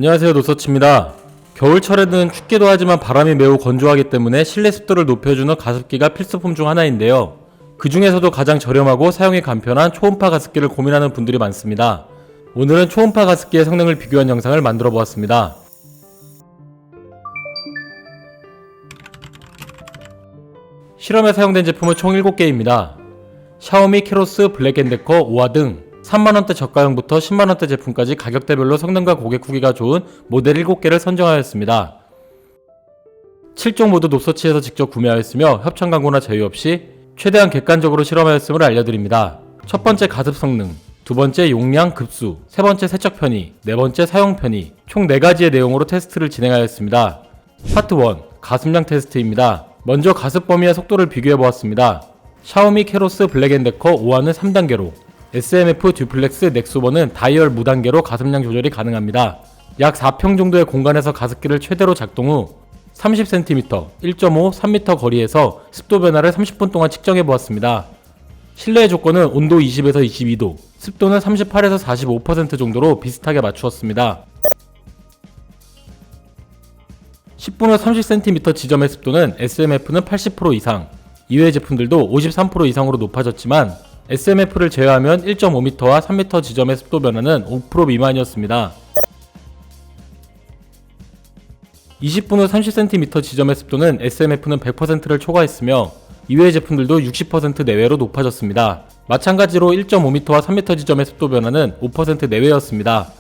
안녕하세요, 노서치입니다. 겨울철에는 춥기도 하지만 바람이 매우 건조하기 때문에 실내 습도를 높여주는 가습기가 필수품 중 하나인데요. 그 중에서도 가장 저렴하고 사용이 간편한 초음파 가습기를 고민하는 분들이 많습니다. 오늘은 초음파 가습기의 성능을 비교한 영상을 만들어 보았습니다. 실험에 사용된 제품은 총 7개입니다. 샤오미 캐로스, 블랙앤데커, 오아 등 3만원대 저가형부터 10만원대 제품까지 가격대별로 성능과 고객 후기가 좋은 모델 7개를 선정하였습니다. 7종 모두 노서치에서 직접 구매하였으며 협찬 광고나 제휴 없이 최대한 객관적으로 실험하였음을 알려드립니다. 첫 번째 가습 성능, 두 번째 용량 급수, 세 번째 세척 편의, 네 번째 사용 편의, 총 4가지의 내용으로 테스트를 진행하였습니다. 파트 1, 가습량 테스트입니다. 먼저 가습 범위와 속도를 비교해보았습니다. 샤오미 캐로스 블랙앤데커 5화는 3단계로, SMF 듀플렉스 넥소버는 다이얼 무단계로 가습량 조절이 가능합니다. 약 4평 정도의 공간에서 가습기를 최대로 작동 후 30cm, 1.5, 3m 거리에서 습도 변화를 30분 동안 측정해 보았습니다. 실내의 조건은 온도 20에서 22도, 습도는 38에서 45% 정도로 비슷하게 맞추었습니다. 10분 후 30cm 지점의 습도는 SMF는 80% 이상, 이외의 제품들도 53% 이상으로 높아졌지만 SMF를 제외하면 1.5m와 3m 지점의 습도 변화는 5% 미만이었습니다. 20분 후 30cm 지점의 습도는 SMF는 100%를 초과했으며 이외의 제품들도 60% 내외로 높아졌습니다. 마찬가지로 1.5m와 3m 지점의 습도 변화는 5% 내외였습니다.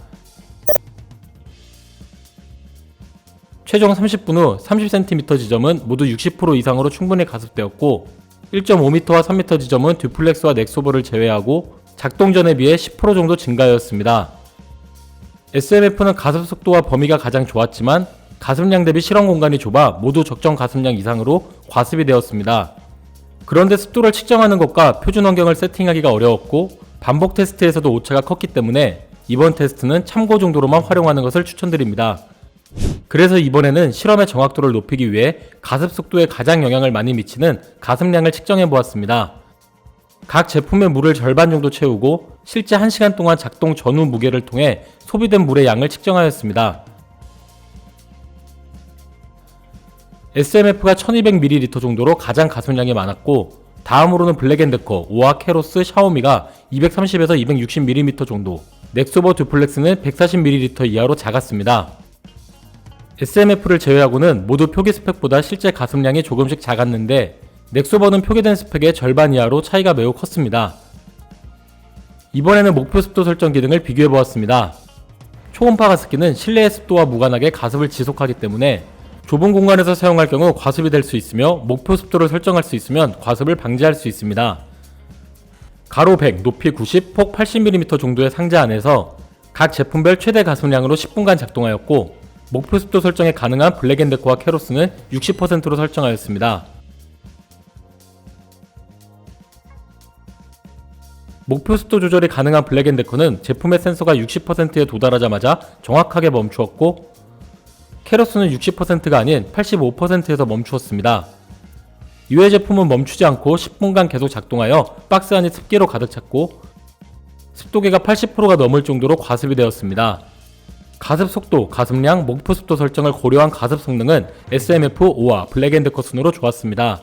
최종 30분 후 30cm 지점은 모두 60% 이상으로 충분히 가습되었고 1.5m와 3m 지점은 듀플렉스와 넥소버를 제외하고 작동 전에 비해 10% 정도 증가하였습니다. SMF는 가습 속도와 범위가 가장 좋았지만 가습량 대비 실험 공간이 좁아 모두 적정 가습량 이상으로 과습이 되었습니다. 그런데 습도를 측정하는 것과 표준 환경을 세팅하기가 어려웠고 반복 테스트에서도 오차가 컸기 때문에 이번 테스트는 참고 정도로만 활용하는 것을 추천드립니다. 그래서 이번에는 실험의 정확도를 높이기 위해 가습 속도에 가장 영향을 많이 미치는 가습량을 측정해 보았습니다. 각 제품의 물을 절반 정도 채우고 실제 1시간 동안 작동 전후 무게를 통해 소비된 물의 양을 측정하였습니다. SMF가 1200ml 정도로 가장 가습량이 많았고 다음으로는 블랙앤데커, 오아, 캐로스, 샤오미가 230에서 260ml 정도, 넥소버 듀플렉스는 140ml 이하로 작았습니다. SMF를 제외하고는 모두 표기 스펙보다 실제 가습량이 조금씩 작았는데 넥소버는 표기된 스펙의 절반 이하로 차이가 매우 컸습니다. 이번에는 목표 습도 설정 기능을 비교해보았습니다. 초음파 가습기는 실내의 습도와 무관하게 가습을 지속하기 때문에 좁은 공간에서 사용할 경우 과습이 될 수 있으며 목표 습도를 설정할 수 있으면 과습을 방지할 수 있습니다. 가로 100, 높이 90, 폭 80mm 정도의 상자 안에서 각 제품별 최대 가습량으로 10분간 작동하였고 목표 습도 설정에 가능한 블랙앤데커와 캐로스는 60%로 설정하였습니다. 목표 습도 조절이 가능한 블랙앤데커는 제품의 센서가 60%에 도달하자마자 정확하게 멈추었고 캐로스는 60%가 아닌 85%에서 멈추었습니다. 이외 제품은 멈추지 않고 10분간 계속 작동하여 박스 안이 습기로 가득 찼고 습도계가 80%가 넘을 정도로 과습이 되었습니다. 가습 속도, 가습량, 목표 습도 설정을 고려한 가습 성능은 SMF, 오아, 블랙앤데커 순으로 좋았습니다.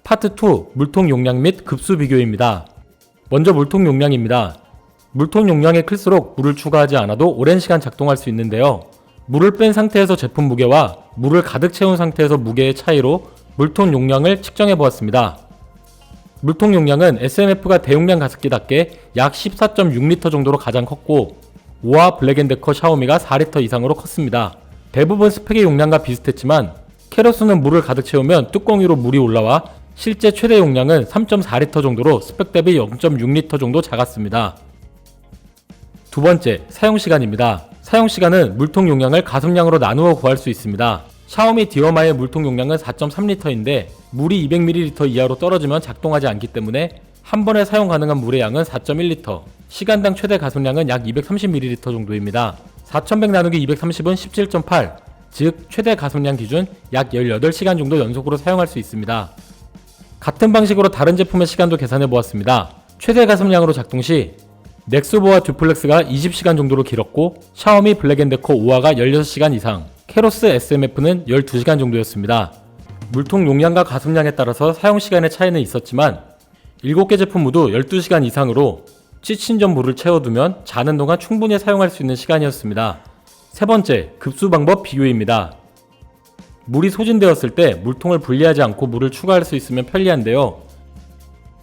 파트 2, 물통 용량 및 급수 비교입니다. 먼저 물통 용량입니다. 물통 용량이 클수록 물을 추가하지 않아도 오랜 시간 작동할 수 있는데요. 물을 뺀 상태에서 제품 무게와 물을 가득 채운 상태에서 무게의 차이로 물통 용량을 측정해 보았습니다. 물통 용량은 SMF가 대용량 가습기답게 약 14.6L 정도로 가장 컸고 오아, 블랙앤데커, 샤오미가 4L 이상으로 컸습니다. 대부분 스펙의 용량과 비슷했지만 캐로스는 물을 가득 채우면 뚜껑 위로 물이 올라와 실제 최대 용량은 3.4L 정도로 스펙 대비 0.6L 정도 작았습니다. 두 번째, 사용시간입니다. 사용시간은 물통 용량을 가습량으로 나누어 구할 수 있습니다. 샤오미 디어마의 물통 용량은 4.3L인데 물이 200ml 이하로 떨어지면 작동하지 않기 때문에 한 번에 사용 가능한 물의 양은 4.1L, 시간당 최대 가습량은 약 230ml 정도입니다. 4100 나누기 230은 17.8, 즉 최대 가습량 기준 약 18시간 정도 연속으로 사용할 수 있습니다. 같은 방식으로 다른 제품의 시간도 계산해 보았습니다. 최대 가습량으로 작동 시 넥소보와 듀플렉스가 20시간 정도로 길었고 샤오미 블랙앤데커 5화가 16시간 이상, 캐로스 SMF는 12시간 정도였습니다. 물통 용량과 가습량에 따라서 사용시간의 차이는 있었지만 7개 제품 모두 12시간 이상으로 찌친 전 물을 채워두면 자는 동안 충분히 사용할 수 있는 시간이었습니다. 세 번째, 급수 방법 비교입니다. 물이 소진되었을 때 물통을 분리하지 않고 물을 추가할 수 있으면 편리한데요.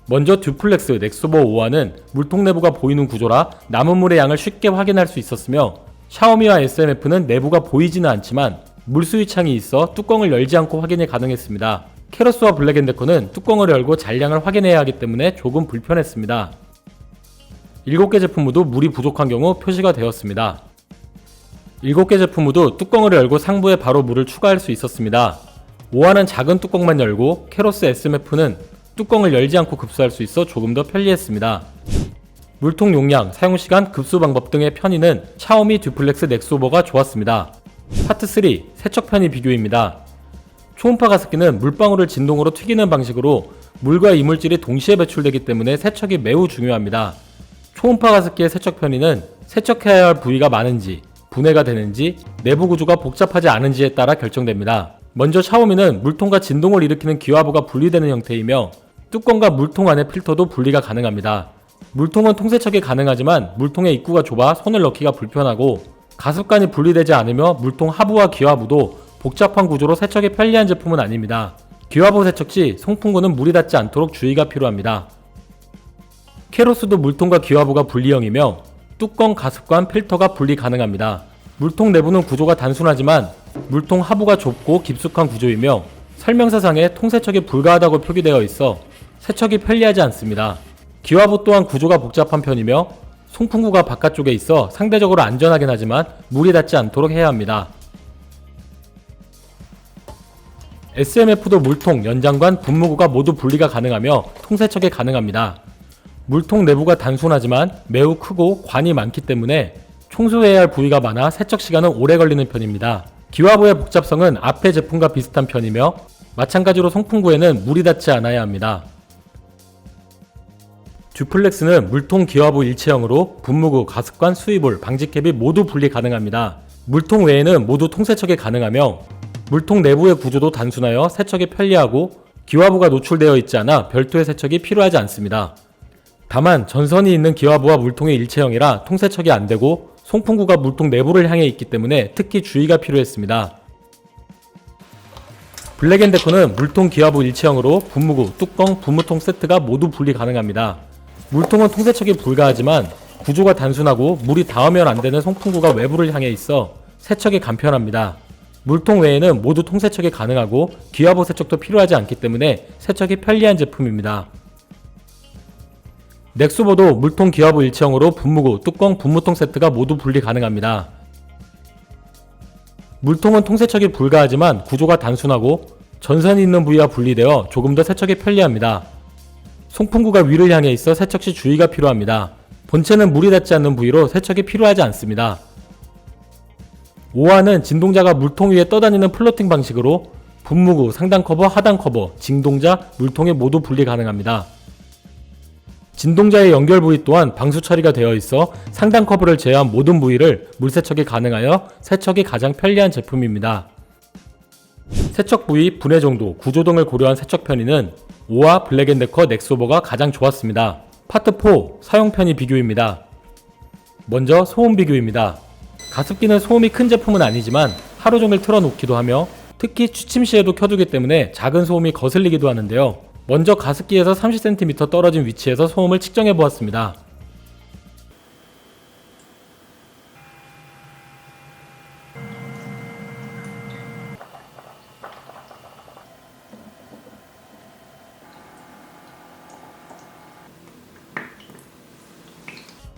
먼저 듀플렉스 넥소보 5화는 물통 내부가 보이는 구조라 남은 물의 양을 쉽게 확인할 수 있었으며, 샤오미와 SMF는 내부가 보이지는 않지만 물수위 창이 있어 뚜껑을 열지 않고 확인이 가능했습니다. 캐로스와 블랙앤데커는 뚜껑을 열고 잔량을 확인해야 하기 때문에 조금 불편했습니다. 7개 제품 모두 물이 부족한 경우 표시가 되었습니다. 7개 제품 모두 뚜껑을 열고 상부에 바로 물을 추가할 수 있었습니다. 5화는 작은 뚜껑만 열고 캐로스 SMF는 뚜껑을 열지 않고 급수할 수 있어 조금 더 편리했습니다. 물통 용량, 사용시간, 급수 방법 등의 편의는 샤오미 듀플렉스 넥소버가 좋았습니다. 파트 3, 세척 편의 비교입니다. 초음파 가습기는 물방울을 진동으로 튀기는 방식으로 물과 이물질이 동시에 배출되기 때문에 세척이 매우 중요합니다. 초음파 가습기의 세척 편의는 세척해야 할 부위가 많은지, 분해가 되는지, 내부 구조가 복잡하지 않은지에 따라 결정됩니다. 먼저 샤오미는 물통과 진동을 일으키는 기화부가 분리되는 형태이며 뚜껑과 물통 안의 필터도 분리가 가능합니다. 물통은 통세척이 가능하지만 물통의 입구가 좁아 손을 넣기가 불편하고, 가습관이 분리되지 않으며 물통 하부와 기화부도 복잡한 구조로 세척이 편리한 제품은 아닙니다. 기화부 세척 시 송풍구는 물이 닿지 않도록 주의가 필요합니다. 캐로스도 물통과 기화부가 분리형이며 뚜껑, 가습관, 필터가 분리 가능합니다. 물통 내부는 구조가 단순하지만 물통 하부가 좁고 깊숙한 구조이며 설명서상에 통세척이 불가하다고 표기되어 있어 세척이 편리하지 않습니다. 기화부 또한 구조가 복잡한 편이며 송풍구가 바깥쪽에 있어 상대적으로 안전하긴 하지만 물이 닿지 않도록 해야 합니다. SMF도 물통, 연장관, 분무구가 모두 분리가 가능하며 통세척이 가능합니다. 물통 내부가 단순하지만 매우 크고 관이 많기 때문에 청소해야 할 부위가 많아 세척 시간은 오래 걸리는 편입니다. 기화부의 복잡성은 앞의 제품과 비슷한 편이며 마찬가지로 송풍구에는 물이 닿지 않아야 합니다. 듀플렉스는 물통 기화부 일체형으로 분무구, 가습관, 수위볼, 방지캡이 모두 분리 가능합니다. 물통 외에는 모두 통세척이 가능하며 물통 내부의 구조도 단순하여 세척이 편리하고 기화부가 노출되어 있지 않아 별도의 세척이 필요하지 않습니다. 다만 전선이 있는 기화부와 물통의 일체형이라 통세척이 안되고 송풍구가 물통 내부를 향해 있기 때문에 특히 주의가 필요했습니다. 블랙앤데커는 물통 기화부 일체형으로 분무구, 뚜껑, 분무통 세트가 모두 분리 가능합니다. 물통은 통세척이 불가하지만 구조가 단순하고 물이 닿으면 안되는 송풍구가 외부를 향해 있어 세척이 간편합니다. 물통 외에는 모두 통세척이 가능하고 기화부 세척도 필요하지 않기 때문에 세척이 편리한 제품입니다. 넥소보도 물통 기화부 일체형으로 분무구, 뚜껑, 분무통 세트가 모두 분리 가능합니다. 물통은 통세척이 불가하지만 구조가 단순하고 전선이 있는 부위와 분리되어 조금 더 세척이 편리합니다. 송풍구가 위를 향해 있어 세척 시 주의가 필요합니다. 본체는 물이 닿지 않는 부위로 세척이 필요하지 않습니다. 5화는 진동자가 물통 위에 떠다니는 플로팅 방식으로 분무구, 상단 커버, 하단 커버, 진동자, 물통에 모두 분리 가능합니다. 진동자의 연결 부위 또한 방수 처리가 되어 있어 상단 커버를 제외한 모든 부위를 물세척이 가능하여 세척이 가장 편리한 제품입니다. 세척 부위, 분해 정도, 구조 등을 고려한 세척 편의는 5화 블랙앤데커 넥소버가 가장 좋았습니다. 파트 4 사용 편의 비교입니다. 먼저 소음 비교입니다. 가습기는 소음이 큰 제품은 아니지만 하루 종일 틀어놓기도 하며 특히 취침 시에도 켜두기 때문에 작은 소음이 거슬리기도 하는데요. 먼저 가습기에서 30cm 떨어진 위치에서 소음을 측정해 보았습니다.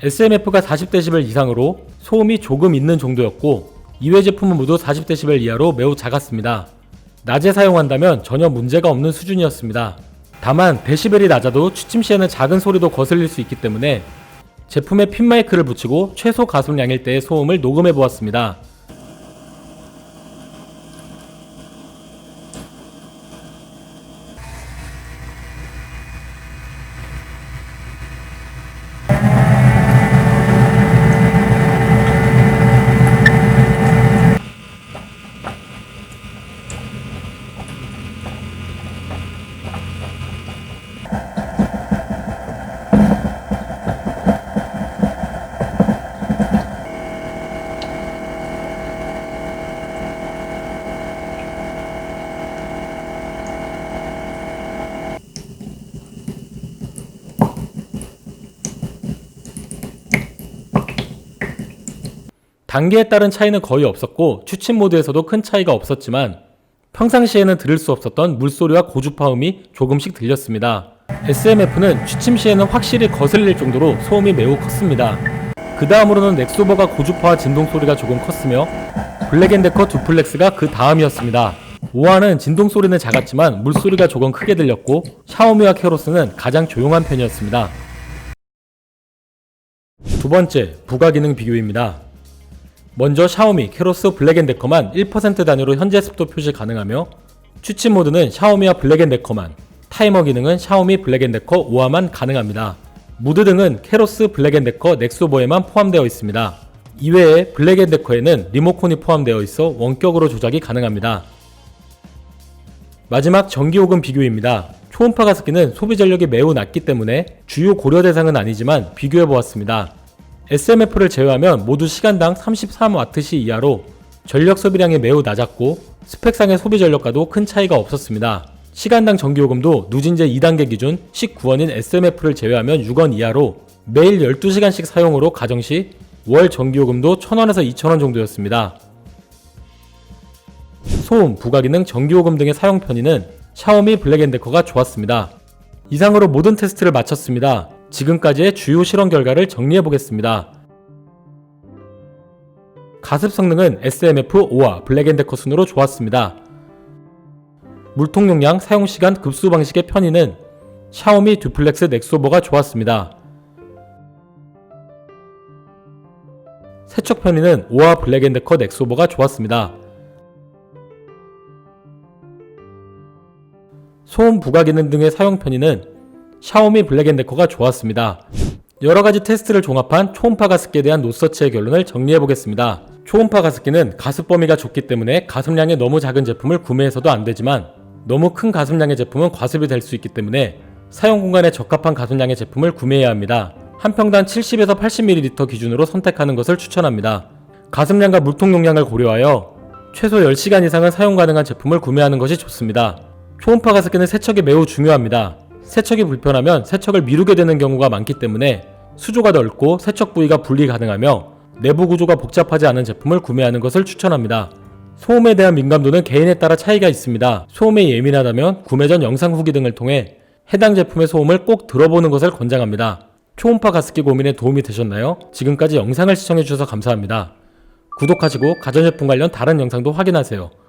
SMF가 40dB 이상으로 소음이 조금 있는 정도였고 이외 제품은 모두 40dB 이하로 매우 작았습니다. 낮에 사용한다면 전혀 문제가 없는 수준이었습니다. 다만 데시벨이 낮아도 취침 시에는 작은 소리도 거슬릴 수 있기 때문에 제품에 핀 마이크를 붙이고 최소 가습량일 때의 소음을 녹음해 보았습니다. 단계에 따른 차이는 거의 없었고 취침 모드에서도 큰 차이가 없었지만 평상시에는 들을 수 없었던 물소리와 고주파음이 조금씩 들렸습니다. SMF는 취침 시에는 확실히 거슬릴 정도로 소음이 매우 컸습니다. 그 다음으로는 넥소버가 고주파와 진동 소리가 조금 컸으며 블랙앤데커 두플렉스가 그 다음이었습니다. 오아는 진동 소리는 작았지만 물소리가 조금 크게 들렸고 샤오미와 캐로스는 가장 조용한 편이었습니다. 두 번째, 부가 기능 비교입니다. 먼저 샤오미, 캐로스, 블랙앤데커만 1% 단위로 현재 습도 표시 가능하며 취침 모드는 샤오미와 블랙앤데커만, 타이머 기능은 샤오미, 블랙앤데커, 오아만 가능합니다. 무드 등은 캐로스, 블랙앤데커, 넥소버에만 포함되어 있습니다. 이외에 블랙앤데커에는 리모컨이 포함되어 있어 원격으로 조작이 가능합니다. 마지막 전기요금 비교입니다. 초음파 가습기는 소비 전력이 매우 낮기 때문에 주요 고려 대상은 아니지만 비교해 보았습니다. SMF를 제외하면 모두 시간당 33W시 이하로 전력 소비량이 매우 낮았고 스펙상의 소비 전력과도 큰 차이가 없었습니다. 시간당 전기요금도 누진제 2단계 기준 19원인 SMF를 제외하면 6원 이하로 매일 12시간씩 사용으로 가정시 월 전기요금도 1000원에서 2000원 정도였습니다. 소음, 부가기능, 전기요금 등의 사용 편의는 샤오미 블랙앤데커가 좋았습니다. 이상으로 모든 테스트를 마쳤습니다. 지금까지의 주요 실험 결과를 정리해보겠습니다. 가습 성능은 SMF5와 블랙앤데커 순으로 좋았습니다. 물통 용량, 사용시간, 급수 방식의 편의는 샤오미 듀플렉스 넥소버가 좋았습니다. 세척 편의는 5와 블랙앤데커 넥소버가 좋았습니다. 소음 부가 기능 등의 사용 편의는 샤오미 블랙앤데커가 좋았습니다. 여러가지 테스트를 종합한 초음파 가습기에 대한 노서치의 결론을 정리해보겠습니다. 초음파 가습기는 가습 범위가 좁기 때문에 가습량이 너무 작은 제품을 구매해서도 안되지만 너무 큰 가습량의 제품은 과습이 될 수 있기 때문에 사용 공간에 적합한 가습량의 제품을 구매해야 합니다. 한 평당 70에서 80ml 기준으로 선택하는 것을 추천합니다. 가습량과 물통 용량을 고려하여 최소 10시간 이상은 사용 가능한 제품을 구매하는 것이 좋습니다. 초음파 가습기는 세척이 매우 중요합니다. 세척이 불편하면 세척을 미루게 되는 경우가 많기 때문에 수조가 넓고 세척 부위가 분리 가능하며 내부 구조가 복잡하지 않은 제품을 구매하는 것을 추천합니다. 소음에 대한 민감도는 개인에 따라 차이가 있습니다. 소음에 예민하다면 구매 전 영상 후기 등을 통해 해당 제품의 소음을 꼭 들어보는 것을 권장합니다. 초음파 가습기 고민에 도움이 되셨나요? 지금까지 영상을 시청해주셔서 감사합니다. 구독하시고 가전제품 관련 다른 영상도 확인하세요.